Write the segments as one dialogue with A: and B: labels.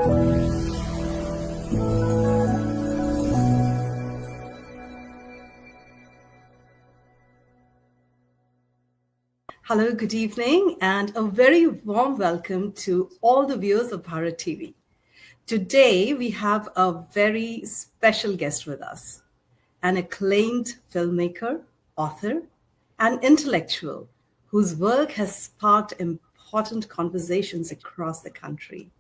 A: Hello, good evening, and a very warm welcome to all the viewers of Bharat TV. Today, we have a very special guest with us, an acclaimed filmmaker, author, and intellectual whose work has sparked important conversations across the country.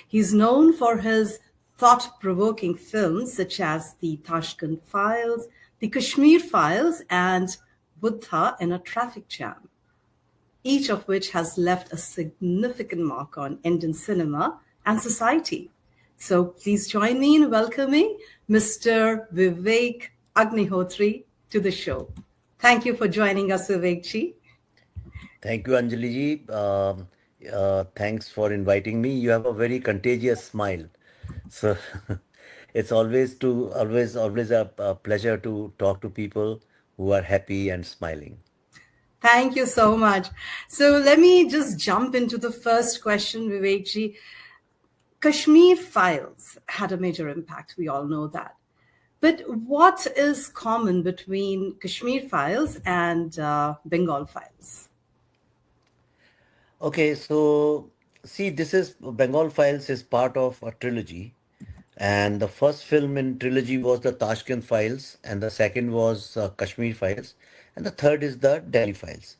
A: He's known for his thought-provoking films such as the Tashkent Files, the Kashmir Files, and Buddha in a Traffic Jam, each of which has left a significant mark on Indian cinema and society. So please join me in welcoming Mr. Vivek Agnihotri to the show. Thank you for joining us, Vivek ji.
B: Thank you, Anjalee ji. Thanks for inviting me. You have a very contagious smile. So it's always a pleasure to talk to people who are happy and smiling.
A: Thank you so much. So let me just jump into the first question, Vivek ji. Kashmir Files had a major impact. We all know that. But what is common between Kashmir Files and Bengal Files?
B: Okay, so see, this is Bengal Files is part of a trilogy. And the first film in trilogy was the Tashkent Files, and the second was Kashmir Files, and the third is the Delhi Files.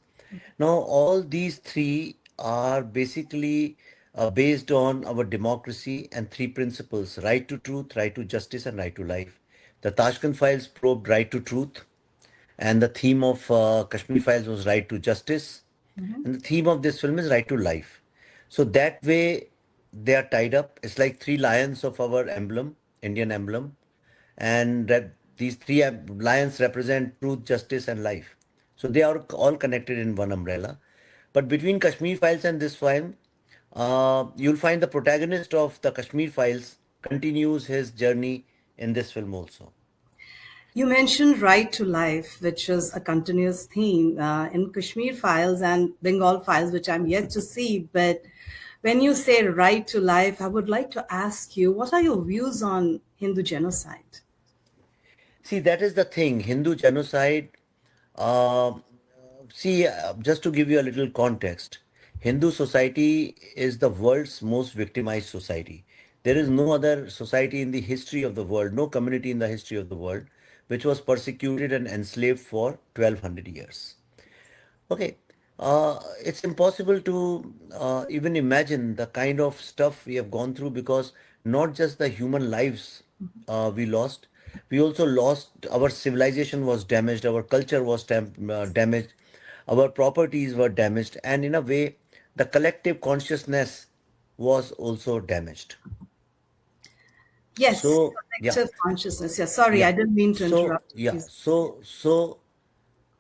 B: Now, all these three are basically based on our democracy and three principles: right to truth, right to justice, and right to life. The Tashkent Files probed right to truth, and the theme of Kashmir Files was right to justice, and the theme of this film is right to life. So that way they are tied up. It's like three lions of our emblem, Indian emblem, and these three lions represent truth, justice, and life. So they are all connected in one umbrella. But between Kashmir Files and this film, you'll find the protagonist of the Kashmir Files continues his journey in this film also.
A: You mentioned right to life, which is a continuous theme in Kashmir Files and Bengal Files, which I'm yet to see. But when you say right to life, I would like to ask you, what are your views on Hindu genocide?
B: See, that is the thing. Hindu genocide. Uh, just to give you a little context, Hindu society is the world's most victimized society. There is no other society in the history of the world, no community in the history of the world, which was persecuted and enslaved for 1200 years. Okay, it's impossible to even imagine the kind of stuff we have gone through, because not just the human lives we lost, we also lost our civilization was damaged, our culture was damaged, our properties were damaged, and in a way, the collective consciousness was also damaged.
A: Yes,
B: So, yeah,
A: collective consciousness. Yeah, sorry,
B: yeah.
A: I didn't mean to
B: So,
A: interrupt.
B: yeah,
A: Please.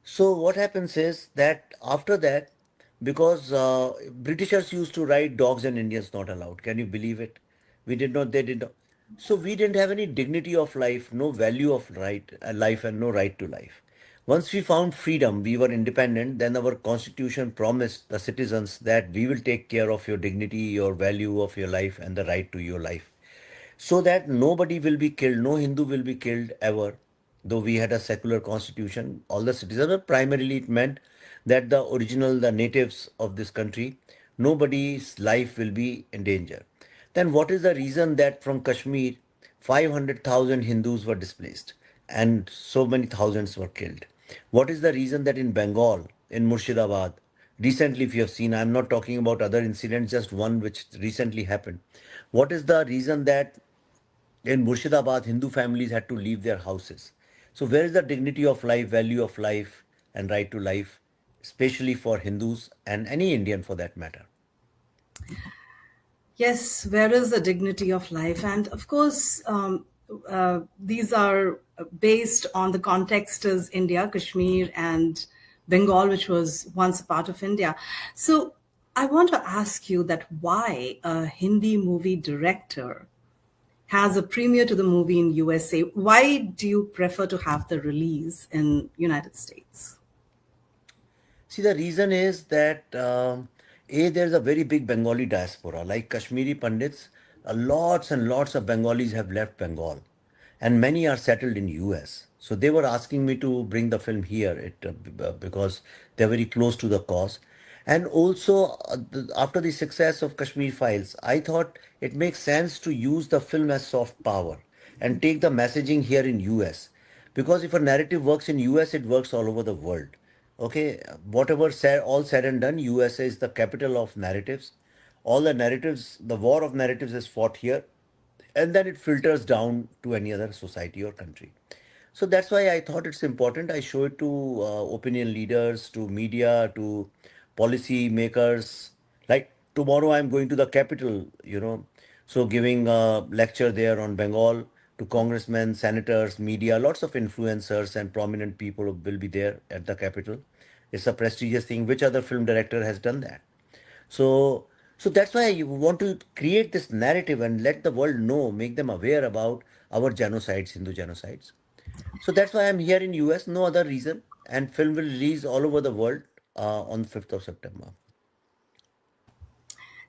B: so what happens is that after that, because Britishers used to write dogs and Indians not allowed. Can you believe it? We did not, they did not. So we didn't have any dignity of life, no value of life, and no right to life. Once we found freedom, we were independent, then our constitution promised the citizens that we will take care of your dignity, your value of your life, and the right to your life, so that nobody will be killed, no Hindu will be killed ever. Though we had a secular constitution, all the citizens, but primarily it meant that the natives of this country, nobody's life will be in danger. Then what is the reason that from Kashmir, 500,000 Hindus were displaced and so many thousands were killed? What is the reason that in Bengal, in Murshidabad, recently, if you have seen, I'm not talking about other incidents, just one which recently happened. What is the reason that in Murshidabad, Hindu families had to leave their houses? So, where is the dignity of life, value of life, and right to life, especially for Hindus and any Indian for that matter?
A: Yes, where is the dignity of life? And of course, these are based on the context as India, Kashmir, and Bengal, which was once a part of India. So I want to ask you that why a Hindi movie director has a premiere to the movie in USA? Why do you prefer to have the release in United States?
B: See, the reason is that there's a very big Bengali diaspora, like Kashmiri Pandits. lots and lots of Bengalis have left Bengal, and many are settled in US. So they were asking me to bring the film here, because they're very close to the cause. And also, after the success of Kashmir Files, I thought it makes sense to use the film as soft power and take the messaging here in US. Because if a narrative works in US, it works all over the world. Okay, whatever said, all said and done, USA is the capital of narratives. All the narratives, the war of narratives is fought here, and then it filters down to any other society or country. So that's why I thought it's important I show it to opinion leaders, to media, to policy makers. Like tomorrow, I'm going to the capital, so giving a lecture there on Bengal to congressmen, senators, media, lots of influencers and prominent people will be there at the capital. It's a prestigious thing. Which other film director has done that? So, so that's why you want to create this narrative and let the world know, make them aware about our genocides, Hindu genocides. So that's why I'm here in US, no other reason. And film will release all over the world on 5th of September.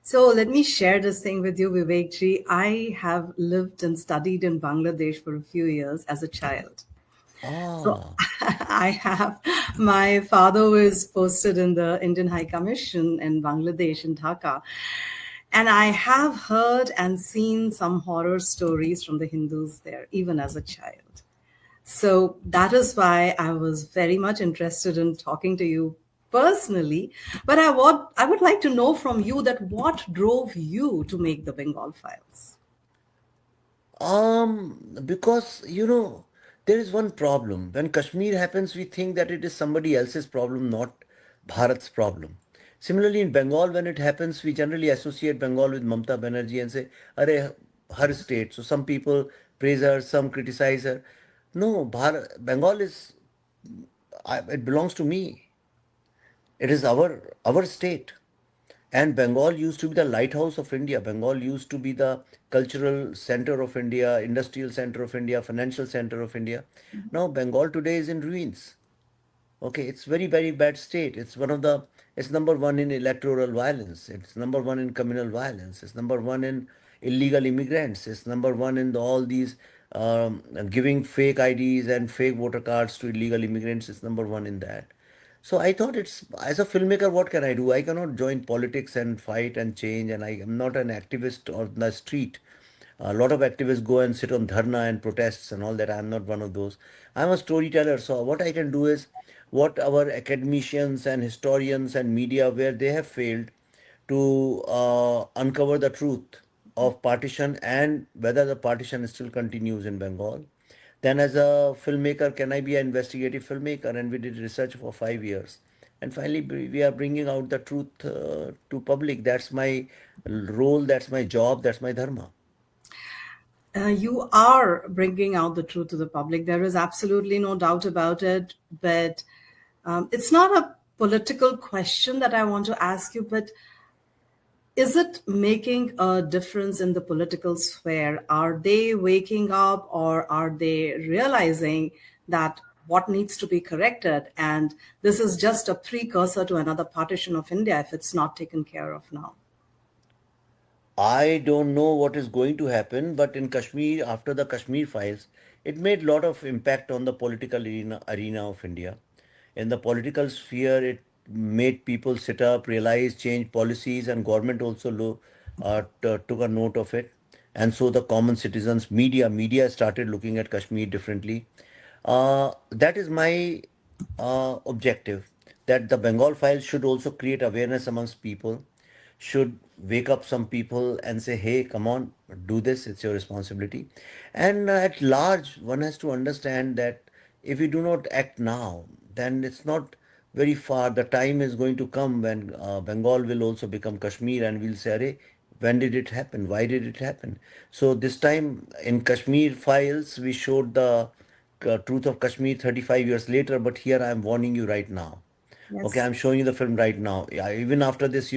A: So let me share this thing with you, Vivek ji. I have lived and studied in Bangladesh for a few years as a child. So
B: Ah,
A: I have my father was posted in the Indian High Commission in Bangladesh in Dhaka. And I have heard and seen some horror stories from the Hindus there, even as a child. So that is why I was very much interested in talking to you personally. But I would like to know from you that what drove you to make the Bengal Files?
B: because there is one problem. When Kashmir happens, we think that it is somebody else's problem, not Bharat's problem. Similarly, in Bengal, when it happens, we generally associate Bengal with Mamta Banerjee and say, "Arey, her state." So some people praise her, some criticize her. No, Bengal is, it belongs to me. It is our state. And Bengal used to be the lighthouse of India. Bengal used to be the cultural center of India, industrial center of India, financial center of India. Now Bengal today is in ruins. Okay, it's very, very bad state. It's number one in electoral violence. It's number one in communal violence. It's number one in illegal immigrants. It's number one in all these giving fake IDs and fake voter cards to illegal immigrants. It's number one in that. So I thought as a filmmaker, what can I do? I cannot join politics and fight and change, and I am not an activist on the street. A lot of activists go and sit on dharna and protests and all that. I'm not one of those. I'm a storyteller. So what I can do is what our academicians and historians and media, where they have failed to uncover the truth of partition and whether the partition still continues in Bengal. Then, as a filmmaker, can I be an investigative filmmaker? And we did research for 5 years. And finally, we are bringing out the truth to public. That's my role, that's my job, that's my dharma.
A: You are bringing out the truth to the public. There is absolutely no doubt about it. But it's not a political question that I want to ask you, but is it making a difference in the political sphere? Are they waking up or are they realizing that what needs to be corrected? And this is just a precursor to another partition of India if it's not taken care of now.
B: I don't know what is going to happen, but in Kashmir, after the Kashmir files, it made a lot of impact on the political arena of India. In the political sphere, it made people sit up, realize, change policies, and government also took a note of it. And so the common citizens, media started looking at Kashmir differently. That is my objective. That the Bengal files should also create awareness amongst people, should wake up some people and say, hey, come on, do this, it's your responsibility. And at large, one has to understand that if we do not act now, then it's not very far. The time is going to come when Bengal will also become Kashmir, and we'll say, Arey, when did it happen? Why did it happen? So this time in Kashmir files, we showed the truth of Kashmir 35 years later, but here I am warning you right now. Okay,
A: Yes.
B: I'm showing you the film right now. Yeah, even after this,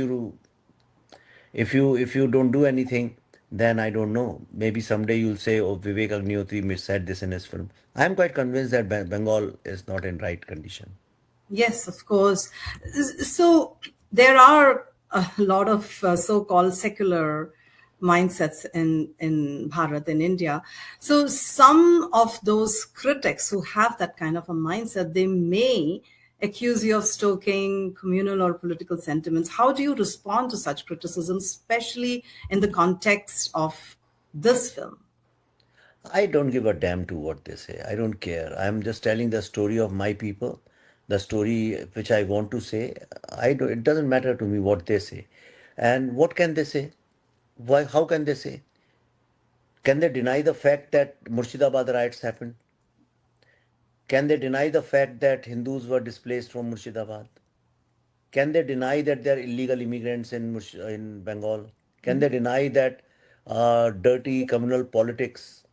B: if you don't do anything, then I don't know. Maybe someday you'll say, "Oh, Vivek Agnihotri said this in his film." I am quite convinced that Bengal is not in right condition.
A: Yes, of course. So there are a lot of so-called secular mindsets in Bharat, in India. So some of those critics who have that kind of a mindset, they may accuse you of stoking communal or political sentiments. How do you respond to such criticism, especially in the context of this film?
B: I don't give a damn to what they say. I don't care. I'm just telling the story of my people, the story which I want to say. It doesn't matter to me what they say. And what can they say? Why? How can they say? Can they deny the fact that Murshidabad riots happened? Can they deny the fact that Hindus were displaced from Murshidabad? Can they deny that there are illegal immigrants in Bengal? Can they deny that dirty communal politics,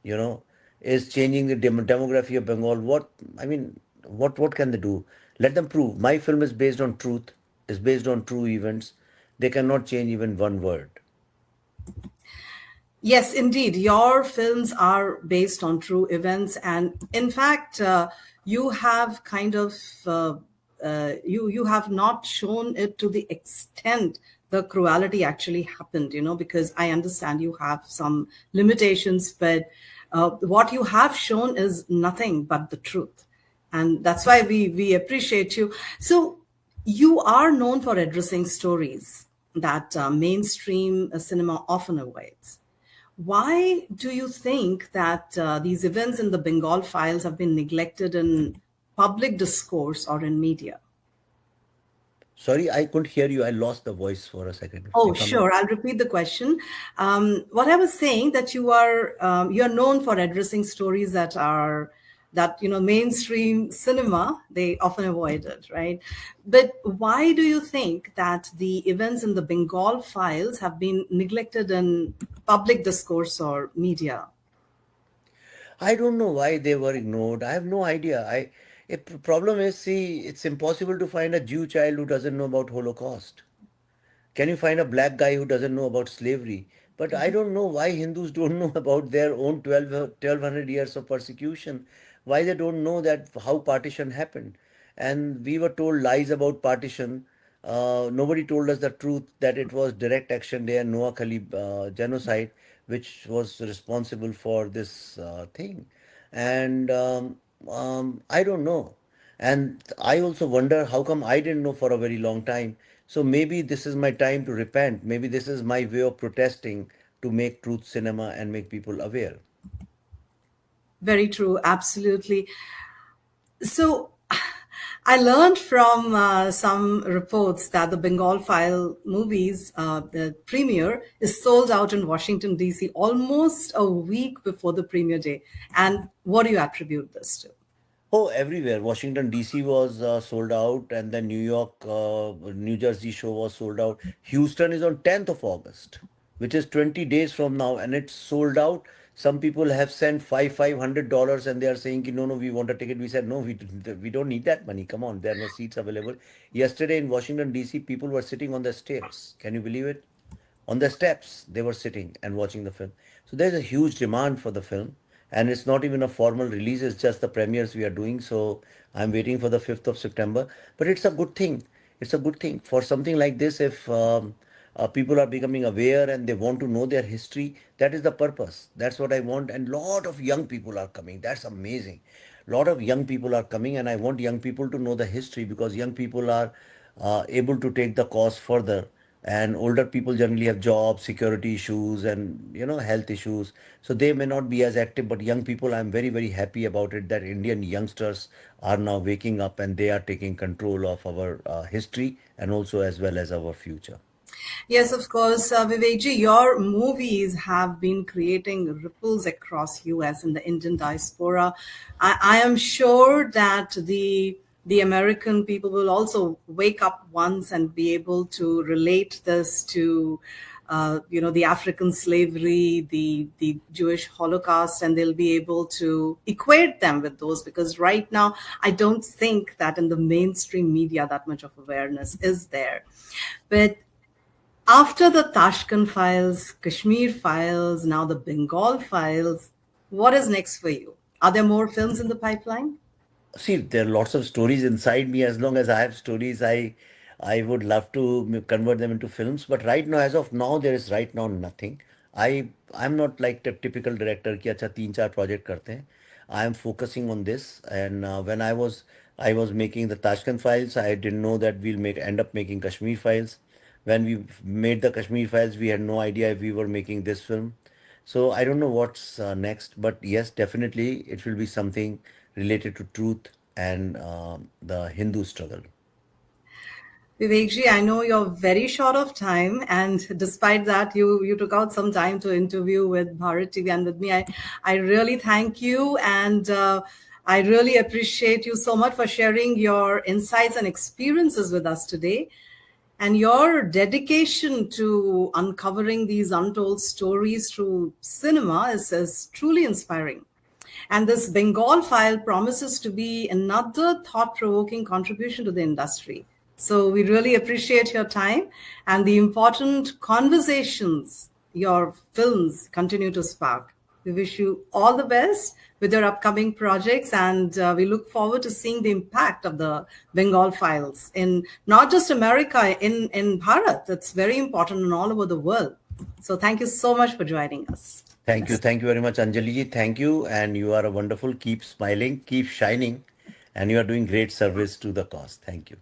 B: you know, is changing the demography of Bengal? I mean, what can they do? Let them prove. My film is based on truth, is based on true events. They cannot change even one word.
A: Yes, indeed. Your films are based on true events, and in fact, you have kind of you have not shown it to the extent the cruelty actually happened. Because I understand you have some limitations, but what you have shown is nothing but the truth, and that's why we appreciate you. So you are known for addressing stories that mainstream cinema often avoids. Why do you think that these events in the Bengal Files have been neglected in public discourse or in media?
B: Sorry, I couldn't hear you. I lost the voice for a second. If
A: Oh,
B: you come.
A: sure. I'll repeat the question. What I was saying that you're known for addressing stories that mainstream cinema they often avoid it, right? But why do you think that the events in the Bengal Files have been neglected in public discourse or media?
B: I don't know why they were ignored. I have no idea. Problem is, see, it's impossible to find a Jew child who doesn't know about Holocaust. Can you find a black guy who doesn't know about slavery? But I don't know why Hindus don't know about their own 1200 years of persecution. Why they don't know that how partition happened. And we were told lies about partition. Nobody told us the truth that it was direct action there, Noah Khali genocide, which was responsible for this thing. And I don't know. And I also wonder how come I didn't know for a very long time. So maybe this is my time to repent. Maybe this is my way of protesting to make truth cinema and make people aware.
A: Very true, absolutely. So I learned from some reports that the Bengal File movies, the premiere, is sold out in Washington, D.C. almost a week before the premiere day. And what do you attribute this to?
B: Oh, everywhere. Washington D.C. was sold out, and then New York, New Jersey show was sold out. Houston is on 10th of August, which is 20 days from now, and it's sold out. Some people have sent $500, and they are saying, no, no, we want a ticket. We said, no, we don't need that money. Come on, there are no seats available. Yesterday in Washington D.C., people were sitting on the stairs. Can you believe it? On the steps they were sitting and watching the film. So there's a huge demand for the film, and it's not even a formal release, it's just the premieres we are doing. So I'm waiting for the 5th of September. But it's a good thing. It's a good thing for something like this. If people are becoming aware and they want to know their history, that is the purpose. That's what I want. And lot of young people are coming. That's amazing. Lot of young people are coming, and I want young people to know the history, because young people are able to take the cause further, and older people generally have job security issues and health issues, so they may not be as active. But young people, I'm very very happy about it, that Indian youngsters are now waking up and they are taking control of our history, and also as well as our future.
A: Yes, of course, Vivekji, your movies have been creating ripples across US and the Indian diaspora. I am sure that the American people will also wake up once and be able to relate this to the African slavery, the Jewish Holocaust, and they'll be able to equate them with those, because right now I don't think that in the mainstream media that much of awareness is there. But after the Tashkent files, Kashmir files, now the Bengal files, what is next for you? Are there more films in the pipeline?
B: See, there are lots of stories inside me. As long as I have stories, I would love to convert them into films, but right now, as of now, there is right now nothing. I'm not like the typical director कि अच्छा तीन चार project करते हैं. I am focusing on this, and when I was making the Tashkent Files, I didn't know that we'll make end up making Kashmir Files. When we made the Kashmir Files, we had no idea if we were making this film. So I don't know what's next, but yes, definitely it will be something related to truth and the Hindu struggle.
A: Vivekji, I know you're very short of time, and despite that, you took out some time to interview with Bharat TV and with me. I really thank you, and I really appreciate you so much for sharing your insights and experiences with us today. And your dedication to uncovering these untold stories through cinema is truly inspiring. And this Bengal file promises to be another thought provoking contribution to the industry. So we really appreciate your time and the important conversations your films continue to spark. We wish you all the best with your upcoming projects, and we look forward to seeing the impact of the Bengal Files in not just America, in Bharat. That's very important and all over the world. So thank you so much for joining us.
B: Thank you. Thank you very much, Anjali ji. Thank you. And you are a wonderful. Keep smiling, keep shining, and you are doing great service to the cause. Thank you.